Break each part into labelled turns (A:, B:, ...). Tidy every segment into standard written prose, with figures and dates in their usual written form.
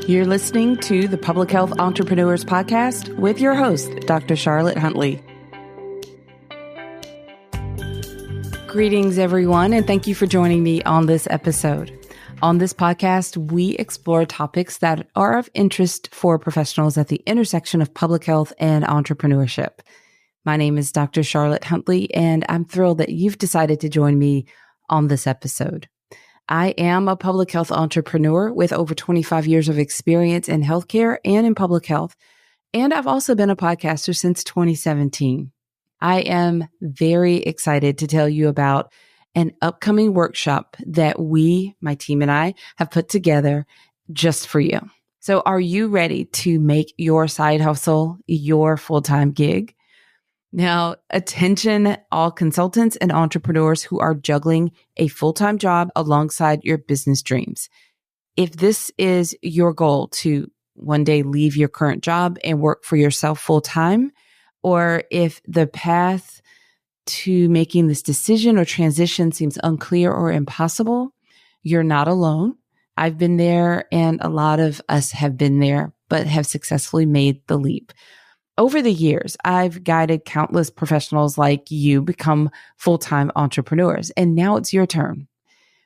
A: You're listening to the Public Health Entrepreneurs Podcast with your host, Dr. Charlotte Huntley. Greetings, everyone, and thank you for joining me on this episode. On this podcast, we explore topics that are of interest for professionals at the intersection of public health and entrepreneurship. My name is Dr. Charlotte Huntley, and I'm thrilled that you've decided to join me on this episode. I am a public health entrepreneur with over 25 years of experience in healthcare and in public health, and I've also been a podcaster since 2017. I am very excited to tell you about an upcoming workshop that my team and I, have put together just for you. So are you ready to make your side hustle your full-time gig? Now, attention all consultants and entrepreneurs who are juggling a full-time job alongside your business dreams. If this is your goal to one day leave your current job and work for yourself full-time, or if the path to making this decision or transition seems unclear or impossible, you're not alone. I've been there, and a lot of us have been there, but have successfully made the leap. Over the years, I've guided countless professionals like you become full-time entrepreneurs, and now it's your turn.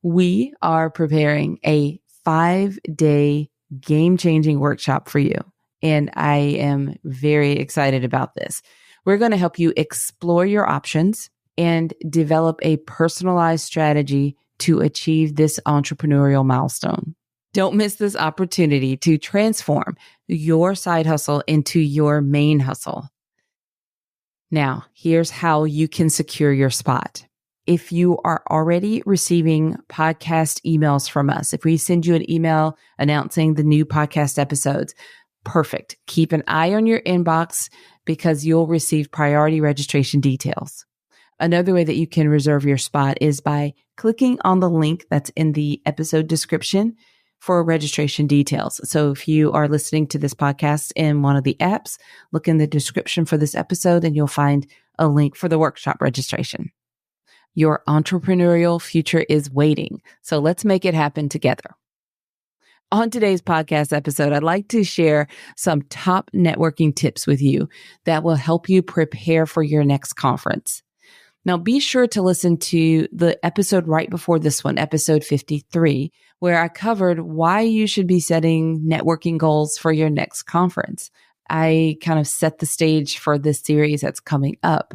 A: We are preparing a 5-day game-changing workshop for you, and I am very excited about this. We're going to help you explore your options and develop a personalized strategy to achieve this entrepreneurial milestone. Don't miss this opportunity to transform your side hustle into your main hustle. Now, here's how you can secure your spot. If you are already receiving podcast emails from us, if we send you an email announcing the new podcast episodes, perfect. Keep an eye on your inbox because you'll receive priority registration details. Another way that you can reserve your spot is by clicking on the link that's in the episode description for registration details. So if you are listening to this podcast in one of the apps, look in the description for this episode and you'll find a link for the workshop registration. Your entrepreneurial future is waiting, so let's make it happen together. On today's podcast episode, I'd like to share some top networking tips with you that will help you prepare for your next conference. Now, be sure to listen to the episode right before this one, episode 53, where I covered why you should be setting networking goals for your next conference. I kind of set the stage for this series that's coming up.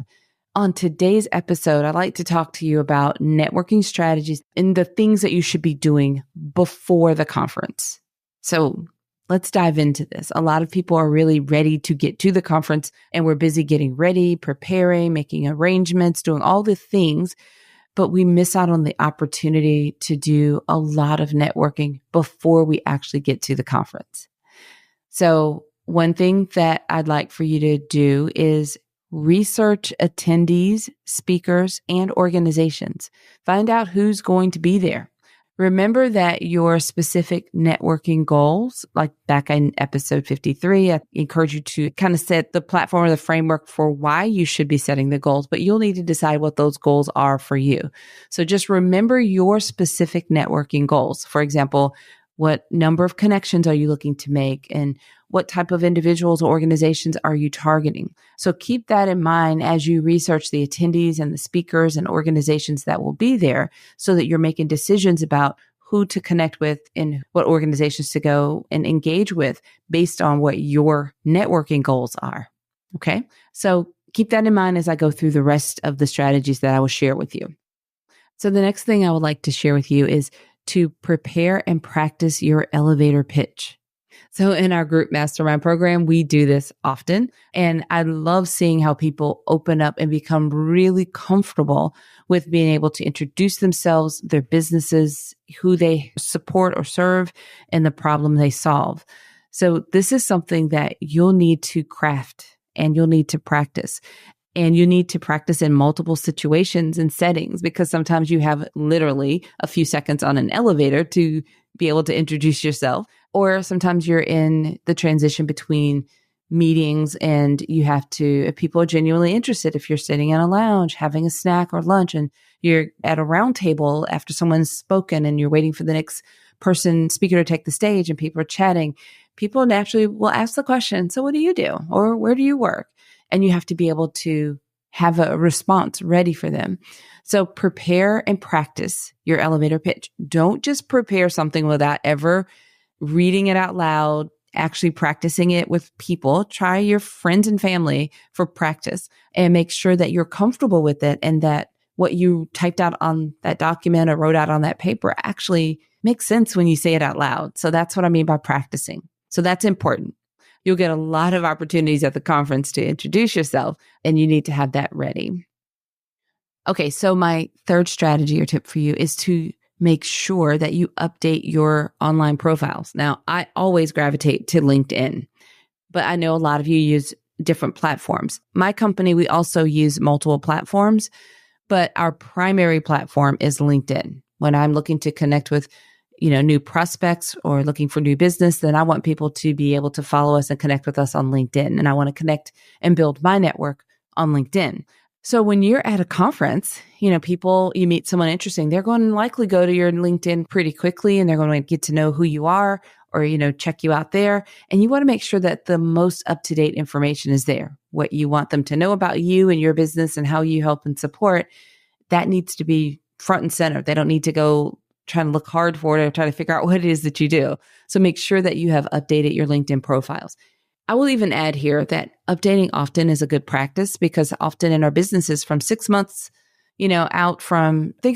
A: On today's episode, I'd like to talk to you about networking strategies and the things that you should be doing before the conference. So let's dive into this. A lot of people are really ready to get to the conference, and we're busy getting ready, preparing, making arrangements, doing all the things, but we miss out on the opportunity to do a lot of networking before we actually get to the conference. So one thing that I'd like for you to do is research attendees, speakers, and organizations. Find out who's going to be there. Remember that your specific networking goals, like back in episode 53, I encourage you to kind of set the platform or the framework for why you should be setting the goals, but you'll need to decide what those goals are for you. So just remember your specific networking goals. For example, what number of connections are you looking to make, and what type of individuals or organizations are you targeting? So keep that in mind as you research the attendees and the speakers and organizations that will be there, so that you're making decisions about who to connect with and what organizations to go and engage with based on what your networking goals are. Okay? So keep that in mind as I go through the rest of the strategies that I will share with you. So the next thing I would like to share with you is to prepare and practice your elevator pitch. So in our group mastermind program, we do this often. And I love seeing how people open up and become really comfortable with being able to introduce themselves, their businesses, who they support or serve, and the problem they solve. So this is something that you'll need to craft and you'll need to practice. And you need to practice in multiple situations and settings, because sometimes you have literally a few seconds on an elevator to be able to introduce yourself. Or sometimes you're in the transition between meetings and you have to, if people are genuinely interested, if you're sitting in a lounge, having a snack or lunch, and you're at a round table after someone's spoken and you're waiting for the next speaker to take the stage and people are chatting, people naturally will ask the question, so what do you do? Or where do you work? And you have to be able to have a response ready for them. So prepare and practice your elevator pitch. Don't just prepare something without ever reading it out loud, actually practicing it with people. Try your friends and family for practice and make sure that you're comfortable with it and that what you typed out on that document or wrote out on that paper actually makes sense when you say it out loud. So that's what I mean by practicing. So that's important. You'll get a lot of opportunities at the conference to introduce yourself, and you need to have that ready. Okay, so my third strategy or tip for you is to make sure that you update your online profiles. Now, I always gravitate to LinkedIn, but I know a lot of you use different platforms. My company, we also use multiple platforms, but our primary platform is LinkedIn. When I'm looking to connect with new prospects or looking for new business, then I want people to be able to follow us and connect with us on LinkedIn. And I want to connect and build my network on LinkedIn. So when you're at a conference, you meet someone interesting, they're going to likely go to your LinkedIn pretty quickly and they're going to get to know who you are or, check you out there. And you want to make sure that the most up-to-date information is there. What you want them to know about you and your business and how you help and support, that needs to be front and center. They don't need to go trying to look hard for it or try to figure out what it is that you do. So make sure that you have updated your LinkedIn profiles. I will even add here that updating often is a good practice because often in our businesses from 6 months, think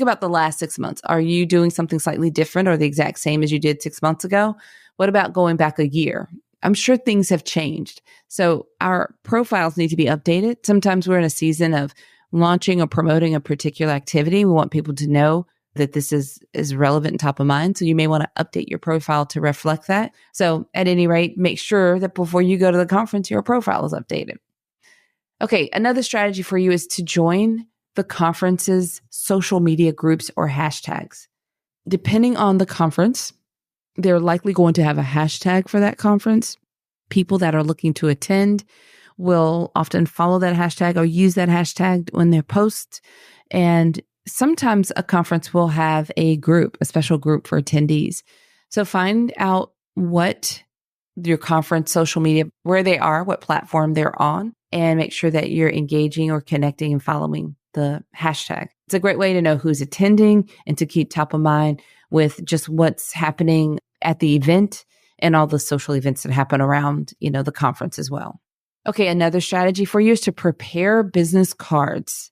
A: about the last 6 months. Are you doing something slightly different or the exact same as you did 6 months ago? What about going back a year? I'm sure things have changed. So our profiles need to be updated. Sometimes we're in a season of launching or promoting a particular activity. We want people to know that this is relevant and top of mind. So you may want to update your profile to reflect that. So at any rate, make sure that before you go to the conference, your profile is updated. Okay, another strategy for you is to join the conference's social media groups or hashtags. Depending on the conference, they're likely going to have a hashtag for that conference. People that are looking to attend will often follow that hashtag or use that hashtag when they post. And sometimes a conference will have a special group for attendees. So find out what your conference social media, where they are, what platform they're on, and make sure that you're engaging or connecting and following the hashtag. It's a great way to know who's attending and to keep top of mind with just what's happening at the event and all the social events that happen around, the conference as well. Okay, another strategy for you is to prepare business cards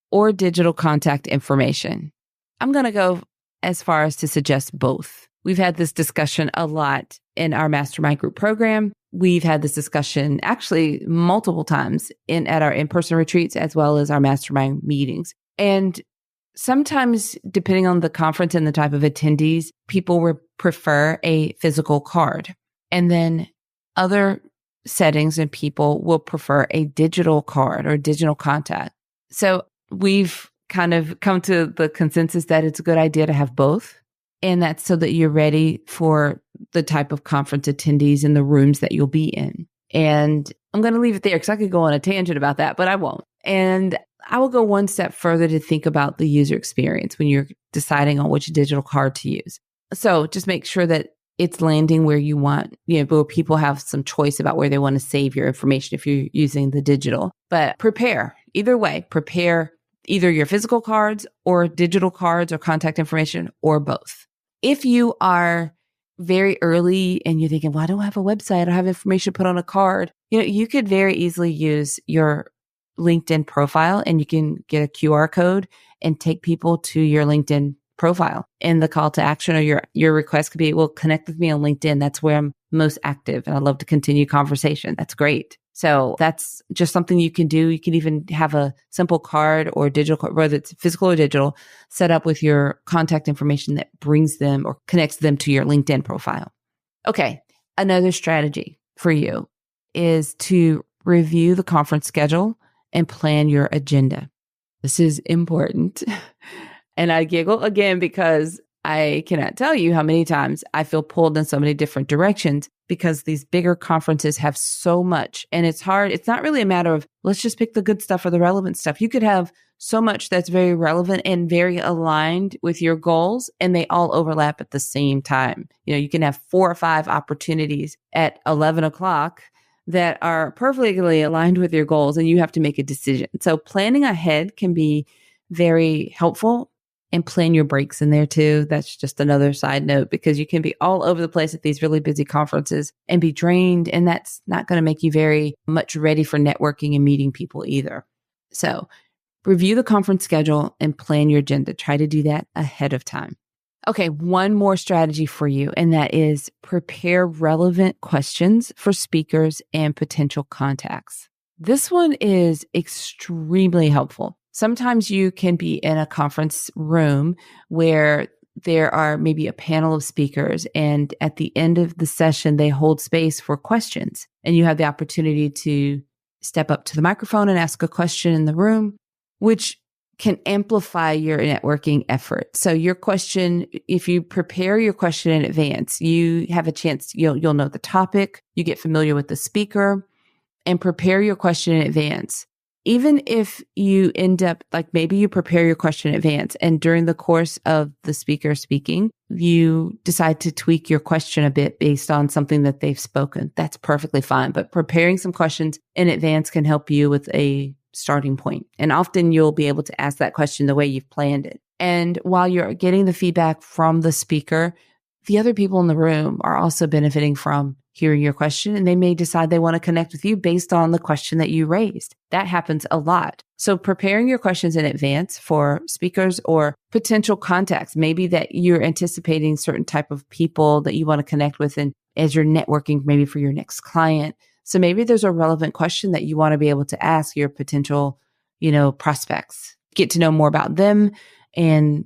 A: or digital contact information. I'm going to go as far as to suggest both. We've had this discussion a lot in our Mastermind Group program. We've had this discussion actually multiple times at our in-person retreats as well as our Mastermind meetings. And sometimes, depending on the conference and the type of attendees, people would prefer a physical card. And then other settings and people will prefer a digital card or digital contact. So we've kind of come to the consensus that it's a good idea to have both. And that's so that you're ready for the type of conference attendees in the rooms that you'll be in. And I'm going to leave it there because I could go on a tangent about that, but I won't. And I will go one step further to think about the user experience when you're deciding on which digital card to use. So just make sure that it's landing where you want, where people have some choice about where they want to save your information if you're using the digital. But prepare either your physical cards or digital cards or contact information or both. If you are very early and you're thinking, well, I don't have a website, I don't have information put on a card, you could very easily use your LinkedIn profile and you can get a QR code and take people to your LinkedIn profile. And the call to action or your request could be, well, connect with me on LinkedIn. That's where I'm most active and I'd love to continue conversation. That's great. So that's just something you can do. You can even have a simple card or digital card, whether it's physical or digital, set up with your contact information that brings them or connects them to your LinkedIn profile. Okay. Another strategy for you is to review the conference schedule and plan your agenda. This is important. And I giggle again because I cannot tell you how many times I feel pulled in so many different directions because these bigger conferences have so much, and it's hard. It's not really a matter of let's just pick the good stuff or the relevant stuff. You could have so much that's very relevant and very aligned with your goals, and they all overlap at the same time. You can have 4 or 5 opportunities at 11 o'clock that are perfectly aligned with your goals, and you have to make a decision. So planning ahead can be very helpful, and plan your breaks in there too. That's just another side note, because you can be all over the place at these really busy conferences and be drained. And that's not going to make you very much ready for networking and meeting people either. So review the conference schedule and plan your agenda. Try to do that ahead of time. Okay, one more strategy for you, and that is prepare relevant questions for speakers and potential contacts. This one is extremely helpful. Sometimes you can be in a conference room where there are maybe a panel of speakers, and at the end of the session, they hold space for questions, and you have the opportunity to step up to the microphone and ask a question in the room, which can amplify your networking effort. So your question, if you prepare your question in advance, you have a chance, you'll know the topic, you get familiar with the speaker, and prepare your question in advance. Even if you end up, like maybe you prepare your question in advance and during the course of the speaker speaking, you decide to tweak your question a bit based on something that they've spoken, that's perfectly fine. But preparing some questions in advance can help you with a starting point. And often you'll be able to ask that question the way you've planned it. And while you're getting the feedback from the speaker, the other people in the room are also benefiting from hearing your question, and they may decide they want to connect with you based on the question that you raised. That happens a lot. So preparing your questions in advance for speakers or potential contacts, maybe that you're anticipating certain type of people that you want to connect with, and as you're networking, maybe for your next client. So maybe there's a relevant question that you want to be able to ask your potential, prospects. Get to know more about them and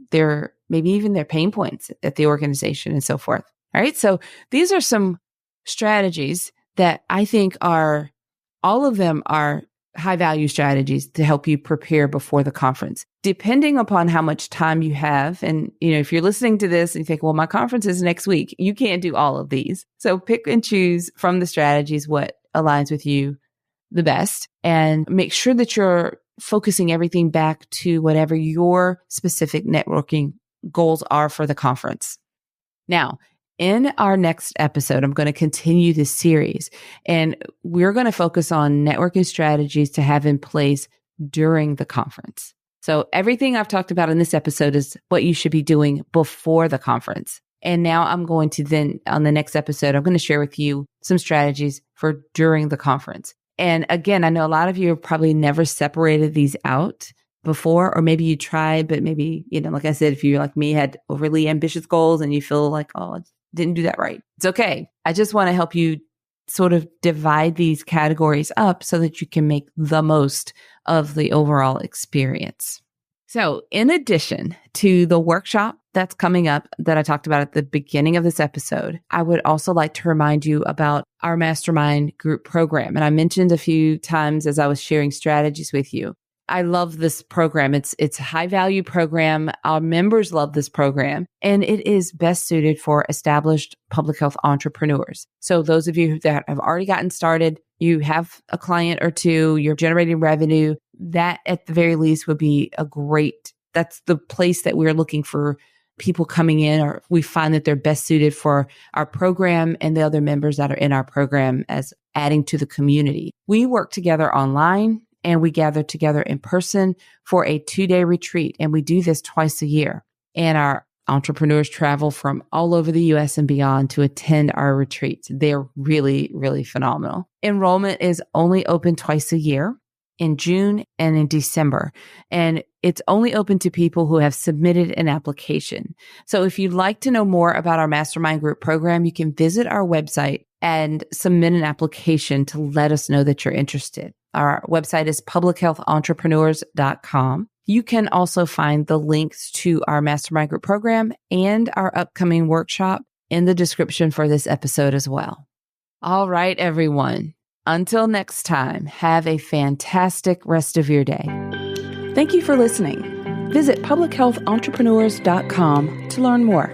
A: maybe even their pain points at the organization and so forth. All right. So these are some strategies that I think all of them are high value strategies to help you prepare before the conference, depending upon how much time you have. And, if you're listening to this and you think, well, my conference is next week, you can't do all of these. So pick and choose from the strategies what aligns with you the best, and make sure that you're focusing everything back to whatever your specific networking goals are for the conference. Now, in our next episode, I'm going to continue this series, and we're going to focus on networking strategies to have in place during the conference. So everything I've talked about in this episode is what you should be doing before the conference. And now I'm going to then, on the next episode, I'm going to share with you some strategies for during the conference. And again, I know a lot of you have probably never separated these out before, or maybe you tried, but maybe, like I said, if you're like me, had overly ambitious goals and you feel like, oh, I didn't do that right. It's okay. I just want to help you sort of divide these categories up so that you can make the most of the overall experience. So in addition to the workshop that's coming up that I talked about at the beginning of this episode, I would also like to remind you about our Mastermind Group program. And I mentioned a few times as I was sharing strategies with you. I love this program. It's a high value program. Our members love this program, and it is best suited for established public health entrepreneurs. So those of you that have already gotten started, you have a client or two, you're generating revenue, that at the very least would be that's the place that we're looking for people coming in, or we find that they're best suited for our program and the other members that are in our program as adding to the community. We work together online, and we gather together in person for a 2-day retreat. And we do this twice a year. And our entrepreneurs travel from all over the US and beyond to attend our retreats. They're really, really phenomenal. Enrollment is only open twice a year, in June and in December. And it's only open to people who have submitted an application. So if you'd like to know more about our Mastermind Group program, you can visit our website and submit an application to let us know that you're interested. Our website is publichealthentrepreneurs.com. You can also find the links to our Mastermind Group program and our upcoming workshop in the description for this episode as well. All right, everyone. Until next time, have a fantastic rest of your day. Thank you for listening. Visit publichealthentrepreneurs.com to learn more.